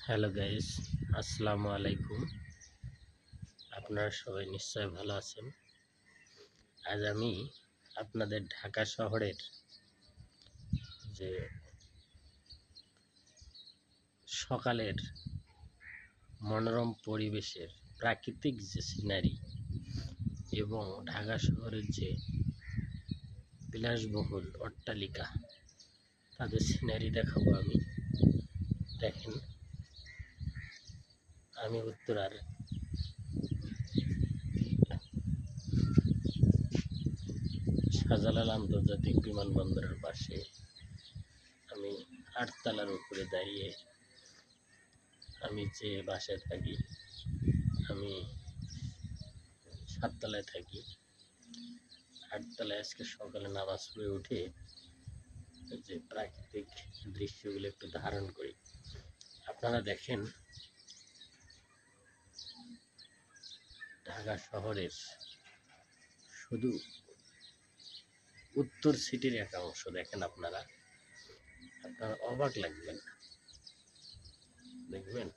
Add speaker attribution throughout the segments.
Speaker 1: Hello guys, আসসালামু আলাইকুম। আপনারা সবাই নিশ্চয় ভালো আছেন। আজ আমি আপনাদের ঢাকা শহরের যে সকালের মনোরম পরিবেশের প্রাকৃতিক যে সিনারি এবং ঢাকা শহরের যে বিলাসবহুল অট্টালিকা তাদের সিনারি দেখাবো। আমি দেখেন, আমি উত্তরার শাহজালাল আন্তর্জাতিক বিমানবন্দরের পাশে আমি 8 তলার উপরে দাঁড়িয়ে আমি যে বাসায় থাকি, আমি 7 তলায় থাকি। 8 তলায় আজকে সকালে নামাজ পড়ে উঠে যে প্রাকৃতিক দৃশ্যগুলো একটু ধারণ করি। আপনারা দেখেন, ঢাকা শহরের শুধু উত্তর সিটির একটা অংশ দেখেন। আপনারা অবাক লাগবেন, দেখবেন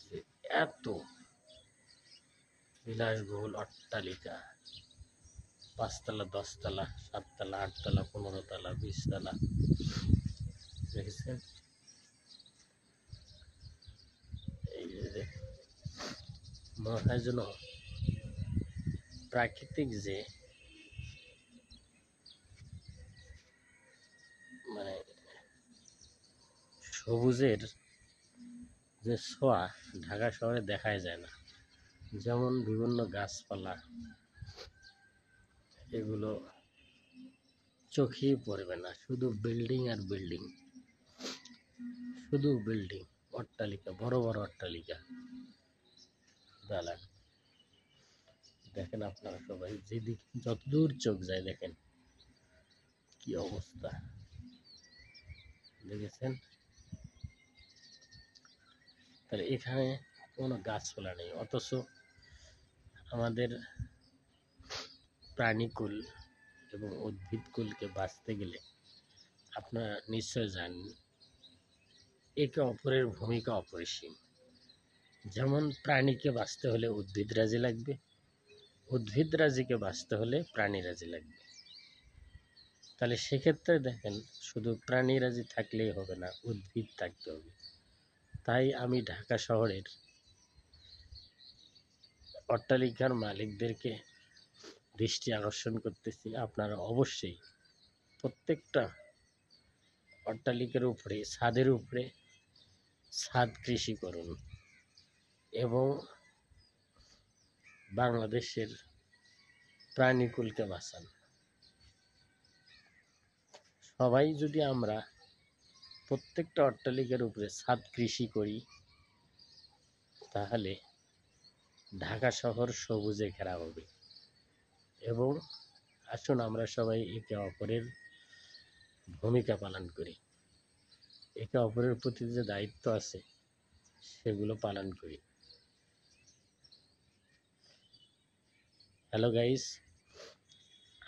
Speaker 1: যে এত বিলাসবহুল অট্টালিকা, 5 তলা, 10 তলা, 7 তলা, 8 তলা, 15 তলা, 20 তলা, দেখেছেন? এই যে মনে হয় যেন প্রাকৃতিক যে মানে সবুজের যে ছোঁয়া ঢাকা শহরে দেখাই যায় না। যেমন বিভিন্ন গাছপালা, এগুলো চোখেই পড়বে না, শুধু বিল্ডিং আর বিল্ডিং, শুধু বিল্ডিং, অট্টালিকা, বড় বড় অট্টালিকা, দালান। দেখেন আপনারা সবাই, যেদিক যতদূর চোখ যায় দেখেন কি অবস্থা, দেখেছেন? তাহলে এখানে কোনো গাছপালা নেই, অথচ আমাদের প্রাণীকুল এবং উদ্ভিদকুলকে বাঁচতে গেলে আপনারা নিশ্চয় জানেন একে অপরের ভূমিকা অপরিসীম। যেমন প্রাণীকে বাঁচতে হলে উদ্ভিদ রাজি লাগবে, উদ্ভিদ রাজিকে বাঁচতে হলে প্রাণী রাজি লাগবে। তাহলে সেক্ষেত্রে দেখেন, শুধু প্রাণী রাজি থাকলেই হবে না, উদ্ভিদ থাকতে হবে। তাই আমি ঢাকা শহরের অট্টালিকার মালিকদেরকে দৃষ্টি আকর্ষণ করতেছি, আপনারা অবশ্যই প্রত্যেকটা অট্টালিকার উপরে, ছাদের উপরে ছাদ কৃষি করুন এবং বাংলাদেশের প্রাণীকুলকে বাঁচান। সবাই যদি আমরা প্রত্যেকটা অট্টালিকার উপরে ছাদ কৃষি করি, তাহলে ঢাকা শহর সবুজে ঘেরা হবে। এবং আসুন আমরা সবাই একে অপরের ভূমিকা পালন করি, একে অপরের প্রতি যে দায়িত্ব আছে সেগুলো পালন করি। হ্যালো গাইস,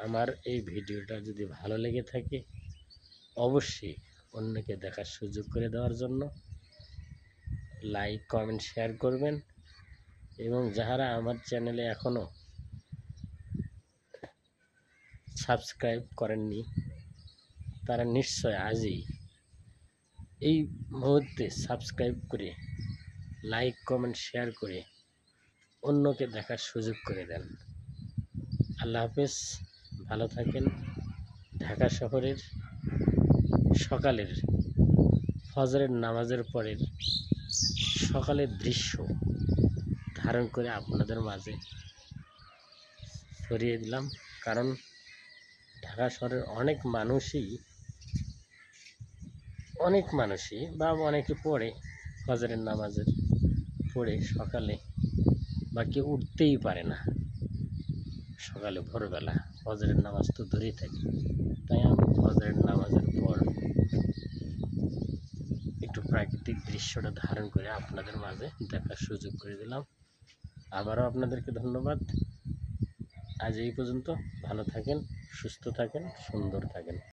Speaker 1: আমার এই ভিডিওটা যদি ভালো লেগে থাকে অবশ্যই অন্যকে দেখার সুযোগ করে দেওয়ার জন্য লাইক, কমেন্ট, শেয়ার করবেন। এবং যারা আমার চ্যানেলে এখনও সাবস্ক্রাইব করেননি তারা নিশ্চয় আজই এই মুহূর্তে সাবস্ক্রাইব করে লাইক, কমেন্ট, শেয়ার করে অন্যকে দেখার সুযোগ করে দেন। আল্লাহ হাফেজ, ভালো থাকেন। ঢাকা শহরের সকালের ফজরের নামাজের পরের সকালের দৃশ্য ধারণ করে আপনাদের মাঝে ছড়িয়ে দিলাম। কারণ ঢাকা শহরের অনেক মানুষই বা অনেকে পড়ে ফজরের নামাজের পড়ে সকালে, বা কেউ উঠতেই পারে না সকালে ভোরবেলা, ফজরের নামাজ তো ধরেই থাকে। তাই আমি ফজরের নামাজের পর একটু প্রাকৃতিক দৃশ্যটা ধারণ করে আপনাদের মাঝে দেখার সুযোগ করে দিলাম। আবারও আপনাদেরকে ধন্যবাদ। আজ এই পর্যন্ত। ভালো থাকেন, সুস্থ থাকেন, সুন্দর থাকেন।